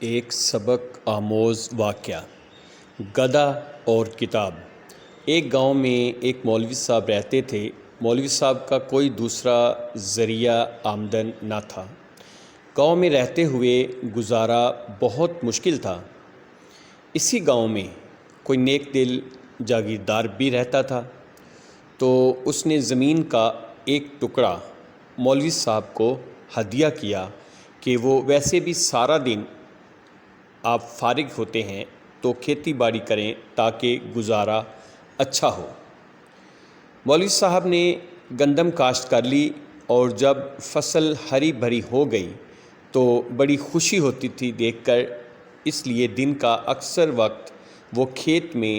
ایک سبق آموز واقعہ، گدھا اور کتاب۔ ایک گاؤں میں ایک مولوی صاحب رہتے تھے۔ مولوی صاحب کا کوئی دوسرا ذریعہ آمدن نہ تھا۔ گاؤں میں رہتے ہوئے گزارا بہت مشکل تھا۔ اسی گاؤں میں کوئی نیک دل جاگیردار بھی رہتا تھا، تو اس نے زمین کا ایک ٹکڑا مولوی صاحب کو ہدیہ کیا کہ وہ ویسے بھی سارا دن آپ فارغ ہوتے ہیں تو کھیتی باڑی کریں تاکہ گزارا اچھا ہو۔ مولوی صاحب نے گندم کاشت کر لی اور جب فصل ہری بھری ہو گئی تو بڑی خوشی ہوتی تھی دیکھ کر، اس لیے دن کا اکثر وقت وہ کھیت میں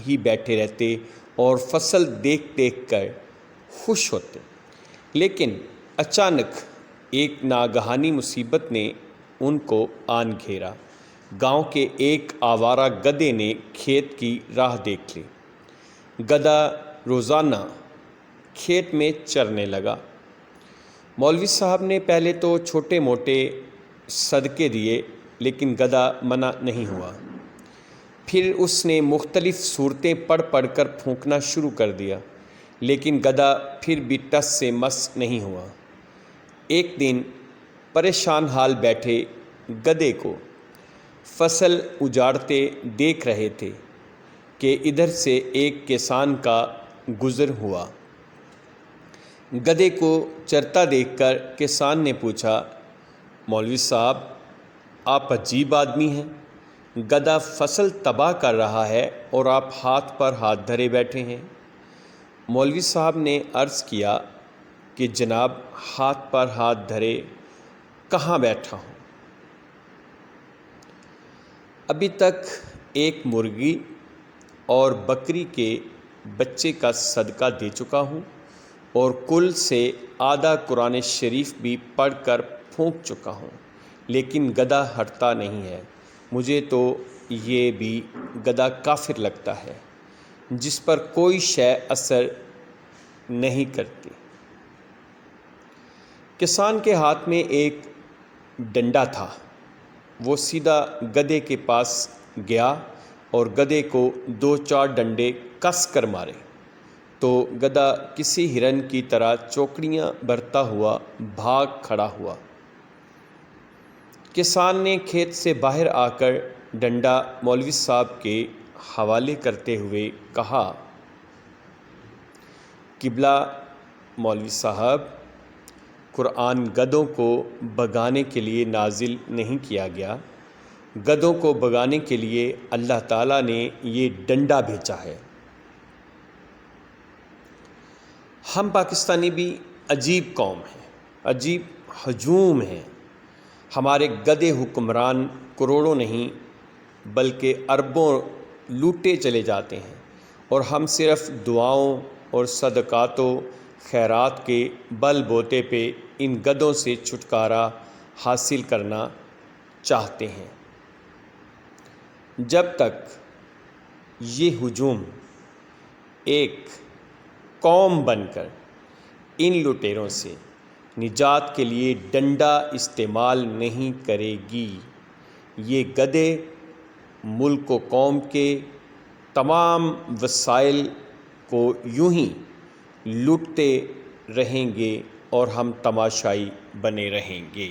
ہی بیٹھے رہتے اور فصل دیکھ دیکھ کر خوش ہوتے۔ لیکن اچانک ایک ناگہانی مصیبت نے ان کو آن گھیرا۔ گاؤں کے ایک آوارہ گدھے نے کھیت کی راہ دیکھ لی۔ گدھا روزانہ کھیت میں چرنے لگا۔ مولوی صاحب نے پہلے تو چھوٹے موٹے صدقے دیے، لیکن گدھا منع نہیں ہوا۔ پھر اس نے مختلف صورتیں پڑھ پڑھ کر پھونکنا شروع کر دیا، لیکن گدھا پھر بھی ٹس سے مس نہیں ہوا۔ ایک دن پریشان حال بیٹھے گدھے کو فصل اجاڑتے دیکھ رہے تھے کہ ادھر سے ایک کسان کا گزر ہوا۔ گدھے کو چرتا دیکھ کر کسان نے پوچھا، مولوی صاحب آپ عجیب آدمی ہیں، گدھا فصل تباہ کر رہا ہے اور آپ ہاتھ پر ہاتھ دھرے بیٹھے ہیں۔ مولوی صاحب نے عرض کیا کہ جناب ہاتھ پر ہاتھ دھرے کہاں بیٹھا ہوں، ابھی تک ایک مرغی اور بکری کے بچے کا صدقہ دے چکا ہوں اور کل سے آدھا قرآن شریف بھی پڑھ کر پھونک چکا ہوں، لیکن گدھا ہٹتا نہیں ہے۔ مجھے تو یہ بھی گدھا کافر لگتا ہے جس پر کوئی شے اثر نہیں کرتی۔ کسان کے ہاتھ میں ایک ڈنڈا تھا۔ وہ سیدھا گدھے کے پاس گیا اور گدھے کو 2-4 ڈنڈے کس کر مارے تو گدھا کسی ہرن کی طرح چوکڑیاں بھرتا ہوا بھاگ کھڑا ہوا۔ کسان نے کھیت سے باہر آ کر ڈنڈا مولوی صاحب کے حوالے کرتے ہوئے کہا، قبلہ مولوی صاحب، قرآن گدھوں کو بھگانے کے لیے نازل نہیں کیا گیا، گدھوں کو بھگانے کے لیے اللہ تعالیٰ نے یہ ڈنڈا بھیجا ہے۔ ہم پاکستانی بھی عجیب قوم ہیں، عجیب ہجوم ہیں۔ ہمارے گدھے حکمران کروڑوں نہیں بلکہ اربوں لوٹے چلے جاتے ہیں، اور ہم صرف دعاؤں اور صدقات و خیرات کے بل بوتے پہ ان گدھوں سے چھٹکارا حاصل کرنا چاہتے ہیں۔ جب تک یہ ہجوم ایک قوم بن کر ان لٹیروں سے نجات کے لیے ڈنڈا استعمال نہیں کرے گی، یہ گدھے ملک و قوم کے تمام وسائل کو یوں ہی لوٹتے رہیں گے اور ہم تماشائی بنے رہیں گے۔